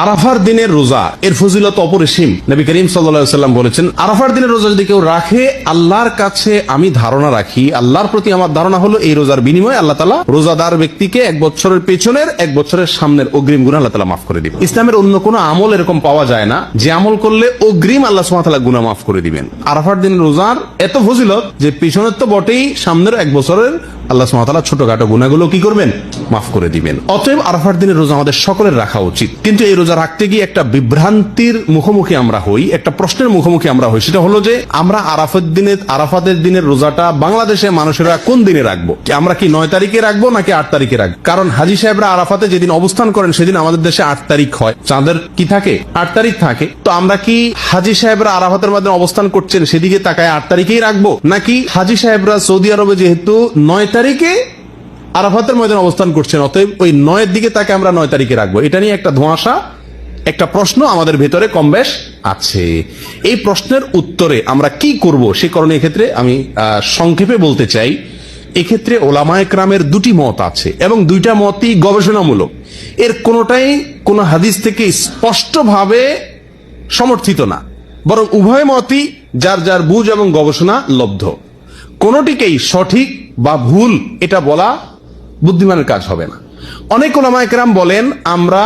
আরাফার দিনের রোজা এর ফজিলত অপরিসীম। নবী করিম সাল্লাল্লাহু আলাইহি ওয়াসাল্লাম বলেছেন, আরাফার দিনের রোজা যদি কেউ রাখে, আল্লাহর কাছে আমি ধারণা রাখি, আল্লাহর প্রতি আমার ধারণা হলো এই রোজার বিনিময়ে আল্লাহ তাআলা রোজাদার ব্যক্তিকে 1 বছরের পেছনের 1 বছরের সামনের অগ্রিম গুনাহ আল্লাহ তাআলা মাফ করে দিবেন। ইসলামের অন্য কোনো আমল এরকম পাওয়া যায় না যে আমল করলে অগ্রিম আল্লাহ সুবহানাহু ওয়া তাআলা গুনাহ মাফ করে দিবেন। আরাফার দিনের রোজার এত ফজিলত যে পিছনের তো বটেই, সামনের 1 বছরের আল্লাহ সুবহানাহু ওয়া তাআলা ছোটখাটো গুনাহগুলো কি করবেন? মাফ করে দিবেন। অতএব আরাফার দিনের রোজা আমাদের সকলের রাখা উচিত। কিন্তু এই রোজা রাখতে গিয়ে একটা বিভ্রান্তির মুখোমুখি আমরা হই, একটা প্রশ্নের মুখোমুখি আমরা হই। সেটা হলো যে আমরা আরাফাতের দিনের রোজাটা বাংলাদেশে মানুষেরা কোন দিনে রাখবো? আমরা কি 9 তারিখে রাখবো নাকি 8 তারিখে রাখবো? কারণ হাজী সাহেবরা আরাফাতে যেদিন অবস্থান করেন সেদিন আমাদের দেশে 8 তারিখ হয়। চাঁদের কি থাকে? 8 তারিখ থাকে। তো আমরা কি হাজী সাহেবরা আরাফাতের মধ্যে অবস্থান করছেন সেদিকে তাকায় 8 তারিখেই রাখবো, নাকি হাজী সাহেবরা সৌদি আরবে যেহেতু 9 তারিখে আরাফাতের ময়দানে অবস্থান করছেন, অতএব ওই 9 দিকে তাকে আমরা 9 তারিখে রাখবো? এটা নিয়ে একটা ধোঁয়াশা, একটা প্রশ্ন আমাদের ভেতরে কম বেশ আছে। এই প্রশ্নের উত্তরে আমরা কি করব সে কারণে এক্ষেত্রে আমি সংক্ষেপে বলতে চাই, এক্ষেত্রে ওলামায়ে কেরামের দুটি মত আছে এবং দুইটা মতই গবেষণামূলক। এর কোনোটাই কোনো হাদিস থেকে স্পষ্টভাবে সমর্থিত না, বরং উভয় মতই যার যার বুঝ এবং গবেষণা লব্ধ। কোনোটিকেই সঠিক বা ভুল এটা বলা বুদ্ধিমানের কাজ হবে না। অনেক ওলামায়ে কেরাম বলেন, আমরা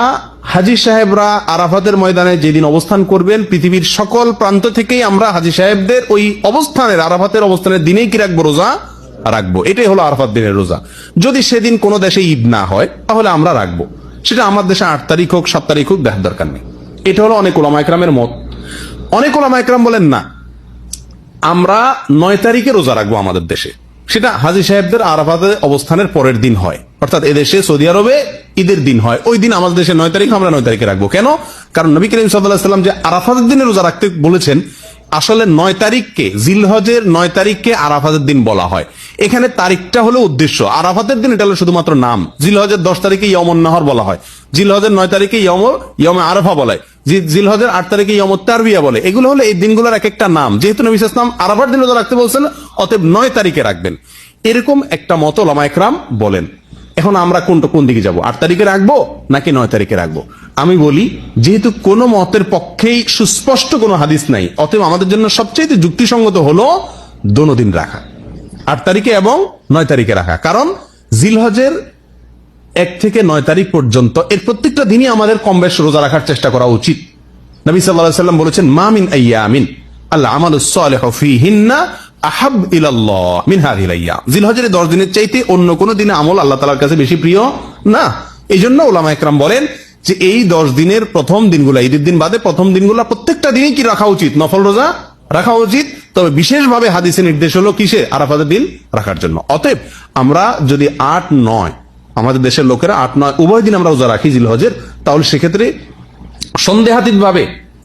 হাজী সাহেবরা আরাফাতের ময়দানে যেদিন অবস্থান করবেন, পৃথিবীর সকল প্রান্ত থেকেই আমরা হাজী সাহেবদের ওই অবস্থানের, আরাফাতের অবস্থানের দিনেই কি রাখবো? রোজা রাখবো। এটাই হলো আরাফাত দিনের রোজা। যদি সেদিন কোনো দেশে ঈদ না হয় তাহলে আমরা রাখবো, সেটা আমার দেশে 8 তারিখ হোক 7 তারিখ হোক, দেখার দরকার নেই। এটা হলো অনেক ওলামায়ে কেরামের মত। অনেক ওলামায়ে কেরাম বলেন না, আমরা 9 তারিখে রোজা রাখবো আমাদের দেশে, সেটা হাজী সাহেবদের আরাফাতে অবস্থানের পরের দিন হয়, অর্থাৎ এদেশে সৌদি আরবে ঈদের দিন হয়, ওই দিন আমাদের দেশে 9 তারিখ, আমরা 9 তারিখে রাখবো। কেন? কারণ নবী করিম সাল্লাল্লাহু আলাইহি ওয়াসাল্লাম যে আরাফাতের দিনে রোজা রাখতে বলেছেন, আসলে 9 তারিখকে, জিলহজের 9 তারিখকে আরাফাতের দিন বলা হয়। এখানে তারিখটা হলো উদ্দেশ্য, আরাফাতের দিন এটা হলো শুধুমাত্র নাম। জিলহজের 10 তারিখে ইয়মুন নাহর বলা হয়, জিলহজের 9 তারিখে ইয়মে আরাফা বলে, জিলহজের 8 তারিখে ইয়মুত তারবিয়া বলে। এগুলো হলো এই দিনগুলোর এক একটা নাম। যেহেতু নবী সাল্লাল্লাহু আলাইহি ওয়াসাল্লাম আরাফার দিন রোজা রাখতে বলছেন, অতএব 9 তারিখে রাখবেন, এরকম একটা মত ওলামায়ে কেরাম বলেন। এখন আমরা কোন দিকে যাব? 8 তারিখে রাখবো নাকি 9 তারিখে রাখবো? আমি বলি, যেহেতু কোন মতের পক্ষেই সুস্পষ্ট কোনো হাদিস নাই, অতএব আমাদের জন্য সবচেয়ে যুক্তিসঙ্গত হলো দোনো দিন রাখা, 8 তারিখে এবং 9 তারিখে রাখা। কারণ জিলহজের 1 থেকে 9 তারিখ পর্যন্ত এর প্রত্যেকটা দিনই আমাদের কম বেশ রোজা রাখার চেষ্টা করা উচিত। নবী সাল্লাল্লাহু আলাইহি ওয়াসাল্লাম বলেছেন, মা মিন আইয়ামিন আল আমালুস সালিহু ফীহিন্না আহাব ইলাল্লাহ মিন হাযিহিল আইয়াম। জিলহজের 10 দিনের চাইতে অন্য কোন দিনে আমল আল্লাহ তাআলার কাছে বেশি প্রিয় না। এইজন্য উলামায়ে কেরাম বলেন যে এই 10 দিনের প্রথম দিনগুলা, ঈদের দিন বাদে প্রথম দিনগুলা প্রত্যেকটা দিনই কি রাখা উচিত? নফল রোজা রাখা উচিত। তবে বিশেষভাবে হাদিসে নির্দেশ হলো কিসে? আরাফাতের দিন রাখার জন্য। অতএব আমরা যদি 8-9, আমাদের দেশের লোকেরা 8-9 উভয় দিন আমরা রোজা রাখি জিলহজের, তাহলে সেক্ষেত্রে সন্দেহাতীত ভাবে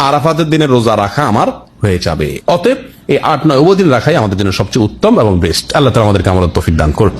আরাফাতের দিনের রোজা রাখা আমার হয়ে যাবে। অতএব এই 8-9 উভয় দিন রাখাই আমাদের জন্য সবচেয়ে উত্তম এবং বেস্ট। আল্লাহ তাআলা আমাদেরকে আমলের তৌফিক দান করুন।